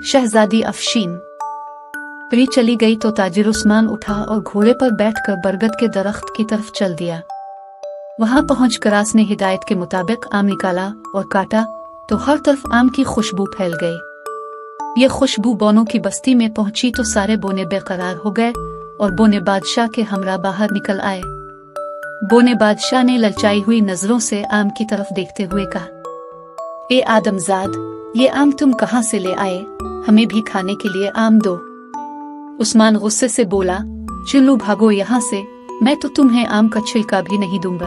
शहजादी अफशीन। परी चली गई तो ताजिर उस्मान उठा और घोड़े पर बैठकर बरगद के दरख्त की तरफ चल दिया। वहां पहुंच करास ने हिदायत के मुताबिक आम निकाला और काटा तो हर तरफ आम की खुशबू फैल गई। ये खुशबू बोनों की बस्ती में पहुंची तो सारे बोने बेकरार हो गए और बोने बादशाह के हमरा बाहर निकल आए। बोने बादशाह ने ललचाई हुई नजरों से आम की तरफ देखते हुए कहा, ए आदमजाद, ये आम तुम कहाँ से ले आए? हमें भी खाने के लिए आम दो। उस्मान गुस्से से बोला, चलो भागो यहाँ से, मैं तो तुम्हें आम का छिलका भी नहीं दूंगा।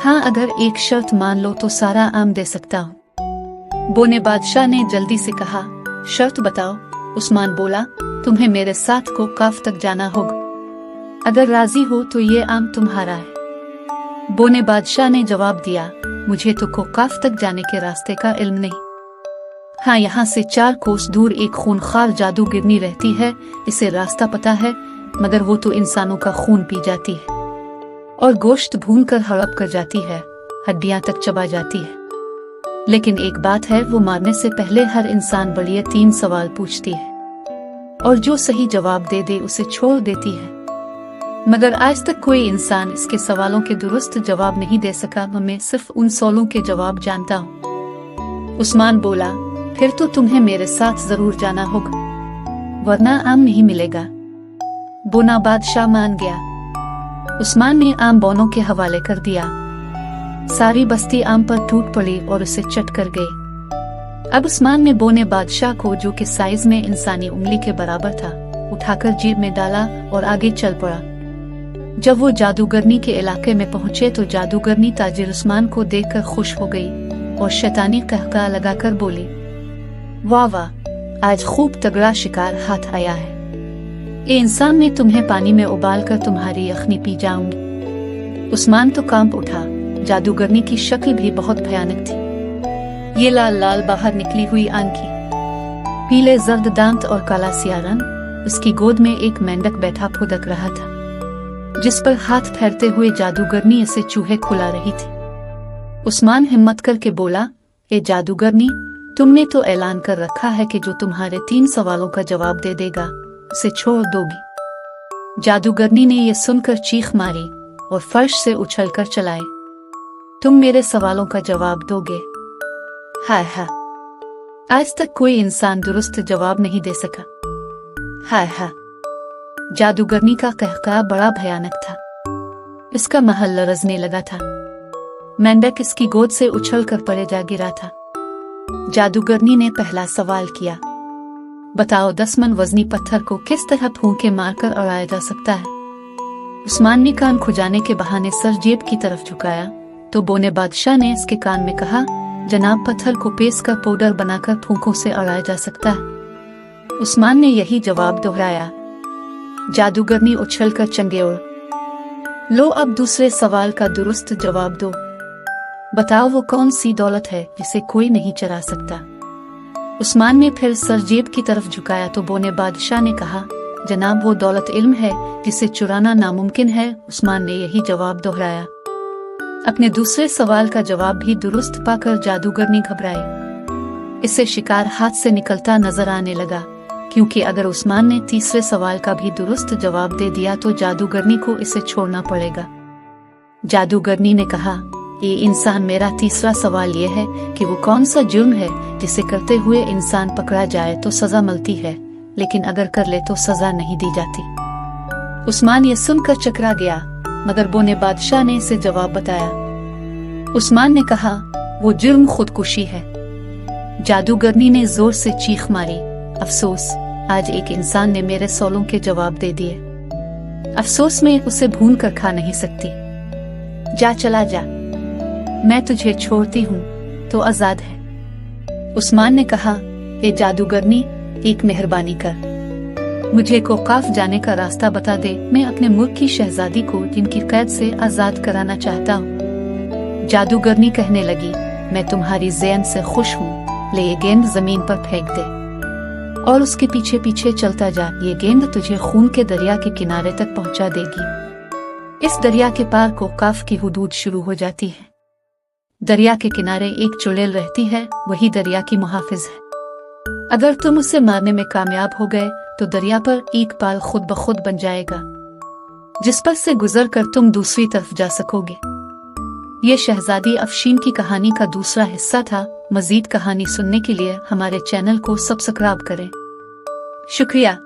हाँ, अगर एक शर्त मान लो तो सारा आम दे सकता हूँ। बोने बादशाह ने जल्दी से कहा, शर्त बताओ। उस्मान बोला, तुम्हें मेरे साथ कोकाफ तक जाना होगा। अगर राजी हो तो ये आम तुम्हारा है। बोने बादशाह ने जवाब दिया, मुझे तो कोकाफ तक जाने के रास्ते का इल्म नहीं। हाँ, यहाँ से 4 कोस दूर एक खूनखार जादूगिरनी रहती है, इसे रास्ता पता है, मगर वो तो इंसानों का खून पी जाती है और गोश्त भून कर हड़प कर जाती है, हड्डियां तक चबा जाती है। लेकिन एक बात है, वो मारने से पहले हर इंसान बढ़िया 3 सवाल पूछती है और जो सही जवाब दे दे उसे छोड़ देती है। मगर आज तक कोई इंसान इसके सवालों के दुरुस्त जवाब नहीं दे सका। मैं सिर्फ उन सवालों के जवाब जानता हूँ। उस्मान बोला, फिर तो तुम्हें मेरे साथ जरूर जाना होगा, वरना आम नहीं मिलेगा। बोना बादशाह मान गया। उस्मान ने आम बोनों के हवाले कर दिया। सारी बस्ती आम पर टूट पड़ी और उसे चट कर गई। अब उस्मान ने बोने बादशाह को, जो कि साइज में इंसानी उंगली के बराबर था, उठाकर जेब में डाला और आगे चल पड़ा। जब वो जादूगरनी के इलाके में पहुंचे तो जादूगरनी ताजिर उस्मान को देखकर खुश हो गई और शैतानी कहका लगाकर बोली, वाह वाह, आज खूब तगड़ा शिकार हाथ आया है। ए इंसान, मैं तुम्हें पानी में उबाल कर तुम्हारी यखनी पी जाऊंगी। उस्मान तो कांप उठा। जादूगरनी की शक्ल भी बहुत भयानक थी। ये लाल लाल बाहर निकली हुई आंखें, पीले जर्द दांत और काला सिया रंग। उसकी गोद में एक मेंढक बैठा फुदक रहा था, जिस पर हाथ फेरते हुए जादूगरनी इसे चूहे खुला रही थी। उस्मान हिम्मत करके बोला, ए जादूगरनी, तुमने तो ऐलान कर रखा है कि जो तुम्हारे 3 सवालों का जवाब दे देगा उसे छोड़ दोगी। जादूगरनी ने यह सुनकर चीख मारी और फर्श से उछलकर चलाए, तुम मेरे सवालों का जवाब दोगे? हाय हाय, आज तक कोई इंसान दुरुस्त जवाब नहीं दे सका। हाय हाय। जादूगरनी का कहका बड़ा भयानक था। इसका महल लरजने लगा था। मेंढक इसकी गोद से उछलकर पड़े जा गिरा था। जादूगरनी ने पहला सवाल किया, बताओ 10 मन वजनी पत्थर को किस तरह फूंके मारकर उड़ाया जा सकता है? उस्मान ने कान खुजाने के बहाने सर जेब की तरफ झुकाया तो बोने बादशाह ने इसके कान में कहा, जनाब, पत्थर को पेस कर पाउडर बनाकर फूंकों से उड़ाया जा सकता है। उस्मान ने यही जवाब दोहराया। जादूगरनी उछलकर चंगे उड़। लो, अब दूसरे सवाल का दुरुस्त जवाब दो। बताओ वो कौन सी दौलत है जिसे कोई नहीं चरा सकता? उस्मान ने फिर सर जेब की तरफ झुकाया तो बोने बादशाह ने कहा, जनाब, वो दौलत इल्म है जिसे चुराना नामुमकिन है। उस्मान ने यही जवाब दोहराया। अपने दूसरे सवाल का जवाब भी दुरुस्त पाकर जादूगरनी घबराई। इसे शिकार हाथ से निकलता नजर आने लगा, क्योंकि अगर उस्मान ने तीसरे सवाल का भी दुरुस्त जवाब दे दिया तो जादूगरनी को इसे छोड़ना पड़ेगा। जादूगरनी ने कहा, ये इंसान, मेरा तीसरा सवाल ये है कि वो कौन सा जुर्म है जिसे करते हुए इंसान पकड़ा जाए तो सजा मिलती है, लेकिन अगर कर ले तो सजा नहीं दी जाती। उस्मान ये सुनकर चकरा गया, मगर बोने बादशाह ने इसे जवाब बताया। उस्मान ने कहा, वो जुर्म खुदकुशी है। जादूगरनी ने जोर से चीख मारी, अफसोस, आज एक इंसान ने मेरे सवालों के जवाब दे दिए। अफसोस में उसे भून कर खा नहीं सकती। जा, चला जा, मैं तुझे छोड़ती हूँ तो आजाद है। उस्मान ने कहा, ए जादूगरनी, एक मेहरबानी कर, मुझे कोकाफ जाने का रास्ता बता दे। मैं अपने मुल्क की शहजादी को जिनकी कैद से आजाद कराना चाहता हूँ। जादूगरनी कहने लगी, मैं तुम्हारी ज़ैन से खुश हूँ, ले ये गेंद जमीन पर फेंक दे और उसके पीछे पीछे चलता जा। ये गेंद तुझे खून के दरिया के किनारे तक पहुँचा देगी। इस दरिया के पार कोकाफ की हुदूद शुरू हो जाती है। दरिया के किनारे एक चुड़ैल रहती है, वही दरिया की मुहाफिज है। अगर तुम उसे मारने में कामयाब हो गए तो दरिया पर एक पाल खुद ब खुद बन जाएगा, जिस पर से गुजर कर तुम दूसरी तरफ जा सकोगे। ये शहजादी अफशीन की कहानी का दूसरा हिस्सा था। मजीद कहानी सुनने के लिए हमारे चैनल को सब्सक्राइब करें। शुक्रिया।